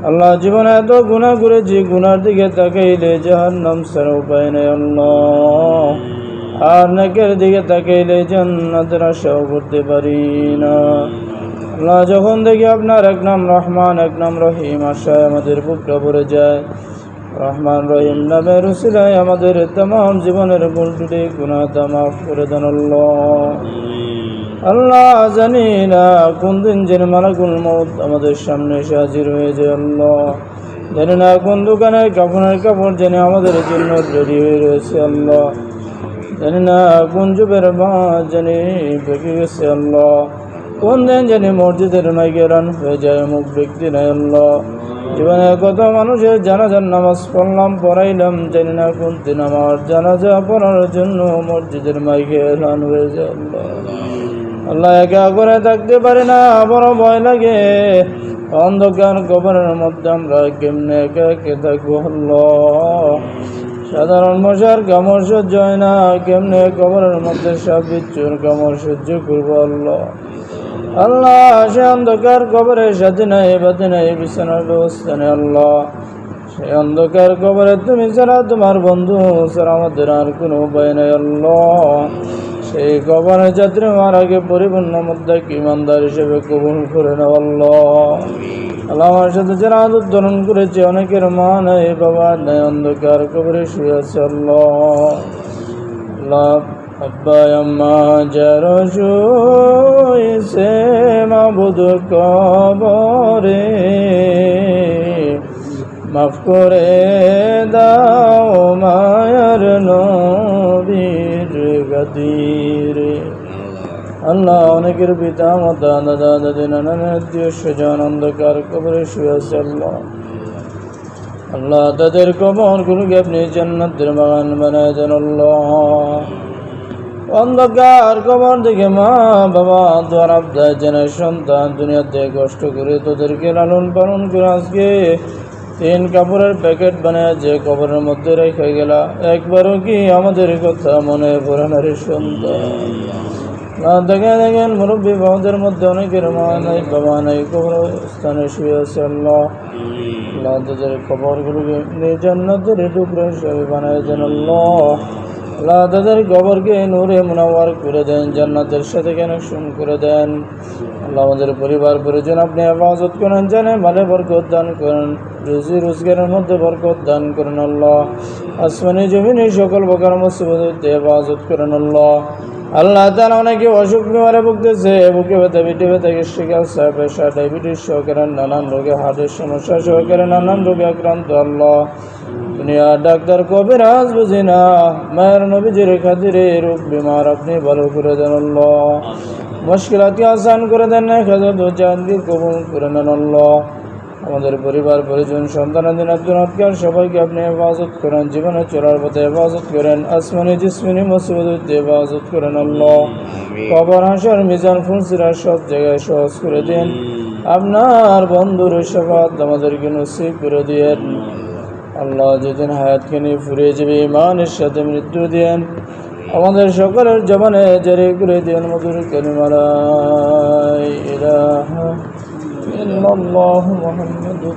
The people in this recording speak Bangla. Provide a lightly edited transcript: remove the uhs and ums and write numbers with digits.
আল্লাহ জীবনে এত গুনাহ করেছি, গুনার দিকে তাকাইলে জাহান্নাম ছাড়া উপায় নেই আল্লাহ, আর নেকের দিকে তাকাইলে জান্নাতের আশাও করতে পারি না আল্লাহ। যখন দেখি আপনার এক নাম রহমান এক নাম রহিম আশায় আমাদের বুকটা ভরে যায়। রহমান রহিম নামের উসিলায় আমাদের तमाम জীবনের ভুল ত্রুটি গুনাহটা মাফ করে দেন আল্লাহ। আল্লাহ জানি না কোন দিন যেন মালাকুল মউত আমাদের সামনে এসে হাজির হয়ে যায় আল্লাহ। জানি না কোন দোকানের কাপড়ের কাপড় যেন আমাদের জন্য রেডি হয়ে রয়েছে আল্লাহ। জানি না কোন যুগের বাঁশ জানি বেঁকে গেছে আল্লাহ। কোন দিন জানি মসজিদের মাইকে রান হয়ে যায় মুখ ব্যক্তি নাই আল্লাহ। জীবনে কত মানুষের জানাজার নামাজ পড়লাম পড়াইলাম, জানি না কোন দিন আমার জানাজা পড়ার জন্য মসজিদের মাইকে রান হয়ে যায় আল্লাহ। আল্লাহ একা করে থাকতে পারে না, বড় ভয় লাগে। অন্ধকার কবরের মধ্যে আমরা কেমনে একা একে থাকবো আল্লাহ। সাধারণ মশার কামড় সহ্য হয় না, কেমনে কবরের মধ্যে সাপ বিচ্ছুর কামড় সহ্য করবো আল্লাহ। আল্লাহ সে অন্ধকার কবরের সাথে নাই বাতে নাই বিছানার ব্যবস্থা নেই আল্লাহ। সে অন্ধকার কবরে তুমি ছাড়া তোমার বন্ধু ছাড়া আমাদের আর কোনো উপায় নেই আল্লাহ। সেই কবরের যাত্রী আমার আগে পরিপূর্ণ মধ্যে ইমানদার হিসেবে কবুল করে নাও আল্লাহ। আল্লাহ আমার সাথে যারা উদ্ধরণ করেছে অনেকের মা নাই বাবা নাই, অন্ধকার কবরে শুয়ে আছে আল্লাহ। আল্লাহ আব্বা আম্মা যারা শুয়েছে মাবুদ কবরে, মাফ করে দাও মায়ার নবীর গাদিরে। আল্লাহ অনেকের পিতা মাতা দাদা দাদি নানা আত্মীয় স্বজন অন্ধকার কবরে শুয়ে আছে আল্লাহ। আল্লাহ তাদের কবরগুলোকে আপনি জান্নাতের বাগান বানায় দেন আল্লাহ। অন্ধকার কবর থেকে মা বাবা দোয়ার আবদায় জেনে সন্তান দুনিয়াতে কষ্ট করে তোদেরকে লালন পালন করে আজকে 3 কাপড়ের প্যাকেট বানায় যে কবরের মধ্যে রেখে গেলা, একবারও কি আমাদের কথা মনে পড়ে না রে সন্তান? দেখেন মুরব্বী বাবাদের মধ্যে অনেকের মা নাই বাবা নাই, কবরস্থানে শুয়ে আছে আল্লাহ। আল্লাহ তাদের কবরগুলোকে জান্নাতের টুকরো হিসেবে বানায় দেন আল্লাহ। আল্লাহ তাদের কবরকে নূরে মুনাওয়ার করে দেন, জান্নাতের সাথে কানেকশন করে দেন আল্লাহ। আমাদের পরিবার পরিজন আপনি হেফাজত করেন, জানে মালে বরকত দান করেন, রুজি রোজগারের মধ্যে বরকত দান করেন আল্লাহ। আসমানি জমিনে সকল প্রকার মুসিবত হইতে হেফাজত করেন আল্লাহ। আল্লাহ তাআলা অনেকে অসুখ বিমারে ভুগতেছে, বুকে ব্যথা পিঠে ব্যথা গ্যাস্ট্রিক আলসার প্রেশার ডায়াবেটিস সহকারে নানান রোগে হার্টের সমস্যা সহকারে নানান রোগে আক্রান্ত আল্লাহ। দুনিয়া ডাক্তার কবিরাজ বুঝি না, মায়ের নবীজির খাতিরে রোগ বিমার আপনি ভালো করে দেন আল্লাহ। মুশকিলাতকে আসান করে দেন, হেফাজত ও জাহাঙ্গীর কবুল করে নেন আল্লাহ। আমাদের পরিবার পরিজন সন্তানাধীন আত্মীয় সবাইকে আপনি হেফাজত করেন, জীবনে চলার পথে হেফাজত করেন, আসমানি জিসমানি মুসিবত হইতে হেফাজত করেন আল্লাহ। কবর হাসর মিজান ফুলসিরা সব জায়গায় সহজ করে দিন, আপনার বন্ধুর শাফাত আমাদেরকে নসিব করে দিয়েন আল্লাহ। যেদিন হায়াতকে নিয়ে ফুরিয়ে যাবে ইমানের সাথে মৃত্যু দিয়েন, আমাদের সকলের জবানে জারি করে দিয়েন মধুর কালিমা লা ইলাহা ইল্লাল্লাহু মুহাম্মাদুর